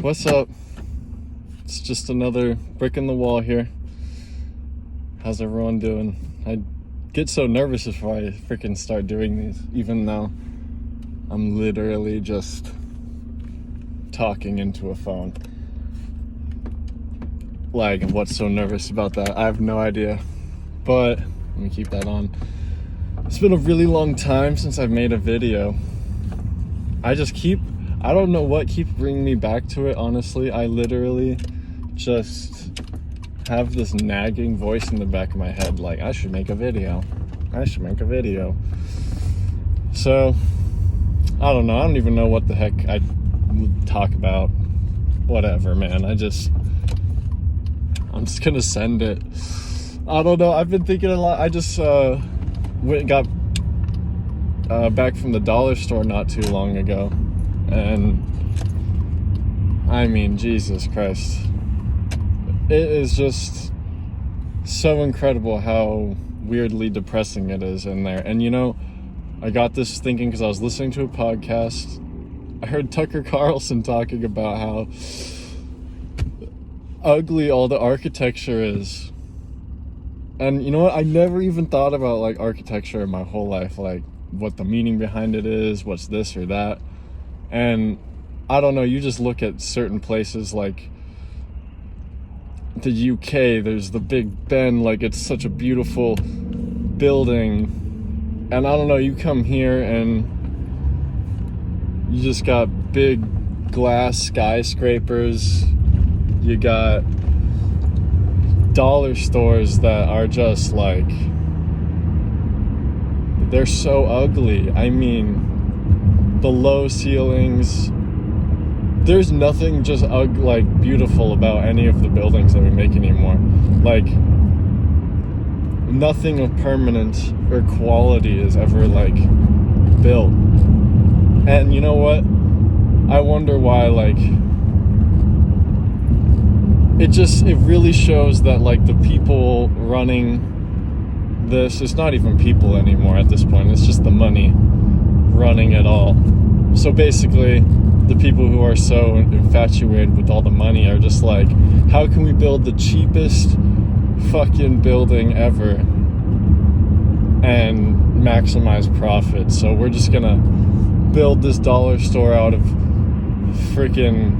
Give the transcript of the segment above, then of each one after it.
What's up? It's just another brick in the wall here. How's everyone doing? I get so nervous before I freaking start doing these, even though I'm literally just talking into a phone. Like, what's so nervous about that? I have no idea. But let me keep that on. It's been a really long time since I've made a video. I don't know what keeps bringing me back to it, honestly. I literally just have this nagging voice in the back of my head, like, I should make a video. So, I don't know. I don't even know what the heck I talk about. Whatever, man. I'm just gonna send it. I don't know. I've been thinking a lot. I just got back from the dollar store not too long ago. And I mean, Jesus Christ. It is just so incredible how weirdly depressing it is in there. And you know, I got this thinking because I was listening to a podcast. I heard Tucker Carlson talking about how ugly all the architecture is. And you know what? I never even thought about like architecture in my whole life, like what the meaning behind it is, what's this or that. And I don't know, you just look at certain places like the UK, there's the Big Ben, like it's such a beautiful building. And I don't know, you come here and you just got big glass skyscrapers. You got dollar stores that are just like, they're so ugly. I mean, the low ceilings, there's nothing just like beautiful about any of the buildings that we make anymore. Like, nothing of permanence or quality is ever like built. And you know what? I wonder why. Like, it really shows that like the people running this, it's not even people anymore at this point. It's just the money running it all. So basically, the people who are so infatuated with all the money are just like, how can we build the cheapest fucking building ever and maximize profit? So we're just gonna build this dollar store out of freaking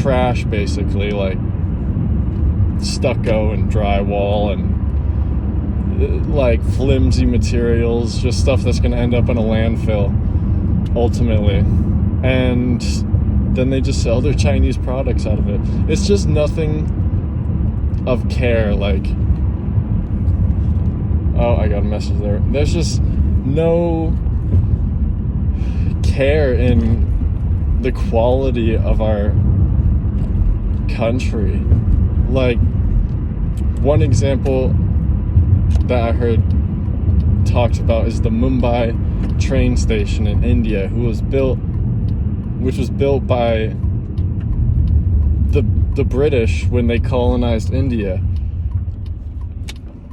trash, basically, like stucco and drywall and like flimsy materials, just stuff that's gonna end up in a landfill ultimately. And then they just sell their Chinese products out of it. It's just nothing of care. Like, oh, I got a message there. There's just no care in the quality of our country. Like, one example that I heard talked about is the Mumbai train station in India, which was built by the British when they colonized India.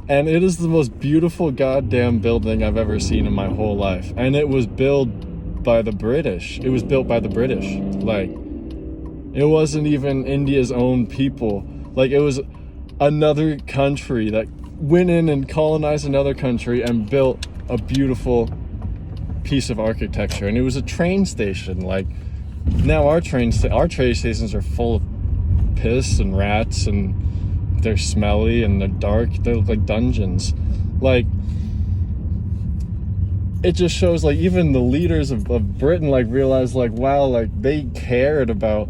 And it is the most beautiful goddamn building I've ever seen in my whole life. And it was built by the British. It was built by the British. Like, it wasn't even India's own people. Like, it was another country that went in and colonized another country and built a beautiful piece of architecture. And it was a train station. Like, now our train stations are full of piss and rats, and they're smelly and they're dark. They look like dungeons. Like, it just shows, like, even the leaders of Britain, like, realized, like, wow, like, they cared about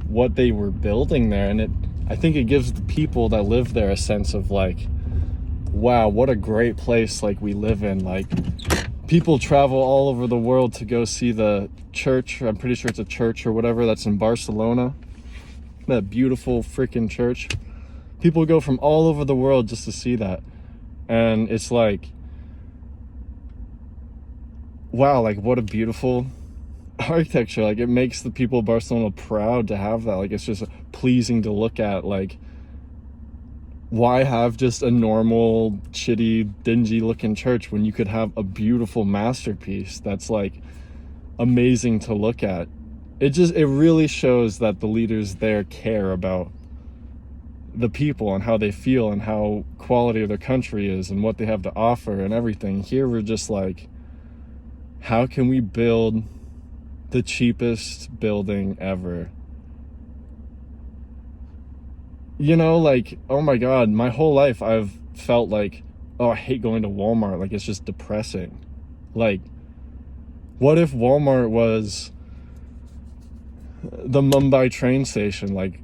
what they were building there. And I think it gives the people that live there a sense of, like, wow, what a great place, like, we live in. Like, people travel all over the world to go see the church. I'm pretty sure it's a church or whatever that's in Barcelona. That beautiful freaking church. People go from all over the world just to see that. And it's like, wow, like, what a beautiful architecture. Like, it makes the people of Barcelona proud to have that. Like, it's just pleasing to look at. Like, why have just a normal, shitty, dingy looking church when you could have a beautiful masterpiece that's like amazing to look at? it really shows that the leaders there care about the people and how they feel and how quality of their country is and what they have to offer and everything. Here we're just like, how can we build the cheapest building ever? You know, like, oh my God, my whole life I've felt like, oh, I hate going to Walmart. Like, it's just depressing. Like, what if Walmart was the Mumbai train station? Like,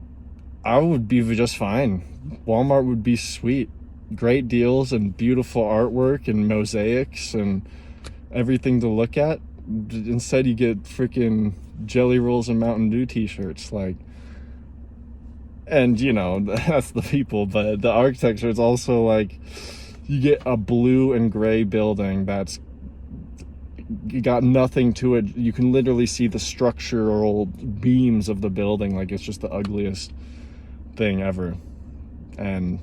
I would be just fine. Walmart would be sweet. Great deals and beautiful artwork and mosaics and everything to look at. Instead, you get freaking Jelly Rolls and Mountain Dew t-shirts. Like, and you know, that's the people, but the architecture is also like, you get a blue and gray building that's got nothing to it. You can literally see the structural beams of the building. Like, it's just the ugliest thing ever. And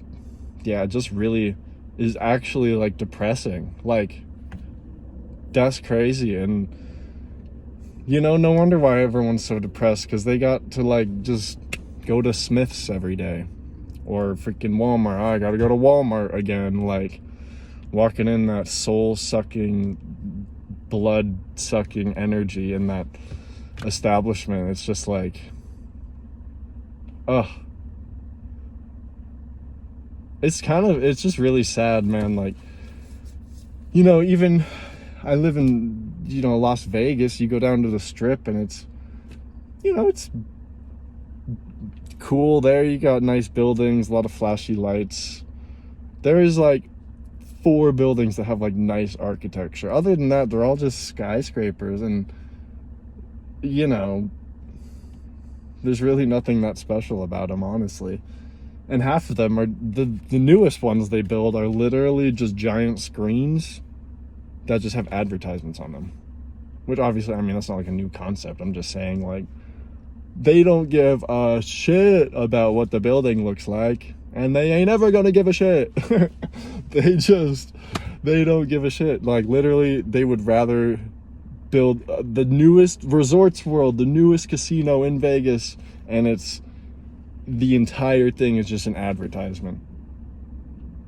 yeah, it just really is actually like depressing. Like, that's crazy. And you know, no wonder why everyone's so depressed, because they got to like just go to Smith's every day or freaking Walmart. I gotta go to Walmart again. Like, walking in that soul sucking, blood sucking energy in that establishment, it's just like, ugh. It's just really sad, man. Like, you know, even I live in, you know, Las Vegas. You go down to the Strip and it's, you know, it's cool there. You got nice buildings, a lot of flashy lights. There is like 4 buildings that have like nice architecture. Other than that, they're all just skyscrapers, and you know, there's really nothing that special about them, honestly. And half of them are the newest ones they build are literally just giant screens that just have advertisements on them. Which obviously, I mean, that's not like a new concept. I'm just saying, like, they don't give a shit about what the building looks like, and they ain't ever gonna give a shit. They don't give a shit. Like, literally, they would rather build the newest Resorts World, the newest casino in Vegas, and the entire thing is just an advertisement.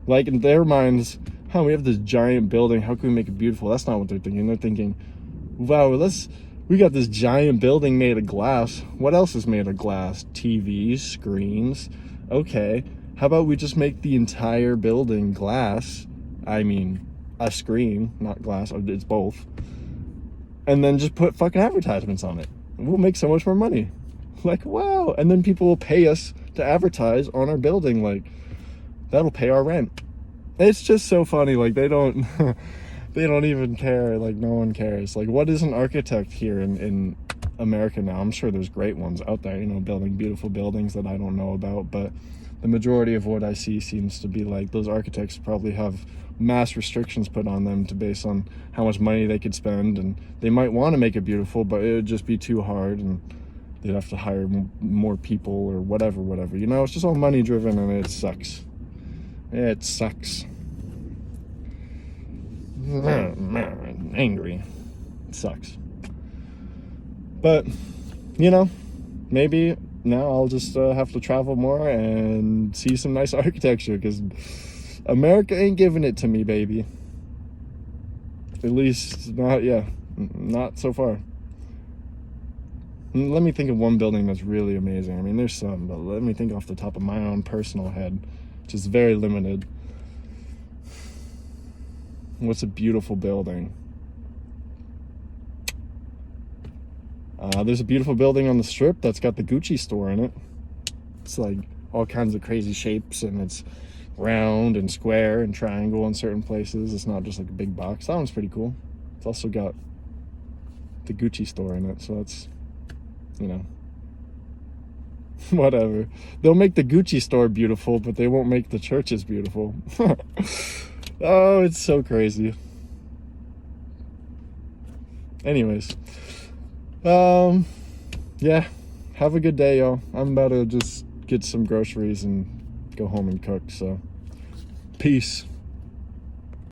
Like, in their minds, we have this giant building, how can we make it beautiful? That's not what they're thinking. They're thinking, wow, we got this giant building made of glass. What else is made of glass? TVs, screens. Okay, how about we just make the entire building glass? I mean, a screen, not glass. It's both. And then just put fucking advertisements on it. We'll make so much more money. Like, wow. And then people will pay us to advertise on our building. Like, that'll pay our rent. It's just so funny. Like, they don't they don't even care. Like, no one cares. Like, what is an architect here in America now? I'm sure there's great ones out there, you know, building beautiful buildings that I don't know about, but the majority of what I see seems to be like those architects probably have mass restrictions put on them to base on how much money they could spend, and they might want to make it beautiful, but it would just be too hard, and they'd have to hire more people or whatever, you know. It's just all money driven, and it sucks. It sucks. Angry. It sucks. But, you know, maybe now I'll just have to travel more and see some nice architecture, because America ain't giving it to me, baby. At least not so far. Let me think of one building that's really amazing. I mean, there's some, but let me think off the top of my own personal head, which is very limited. What's a beautiful building? There's a beautiful building on the Strip that's got the Gucci store in it. It's like all kinds of crazy shapes, and it's round and square and triangle in certain places. It's not just like a big box. That one's pretty cool. It's also got the Gucci store in it, so that's, you know, whatever. They'll make the Gucci store beautiful, but they won't make the churches beautiful. Oh, it's so crazy. Anyways, yeah, have a good day, y'all. I'm about to just get some groceries and go home and cook, so peace.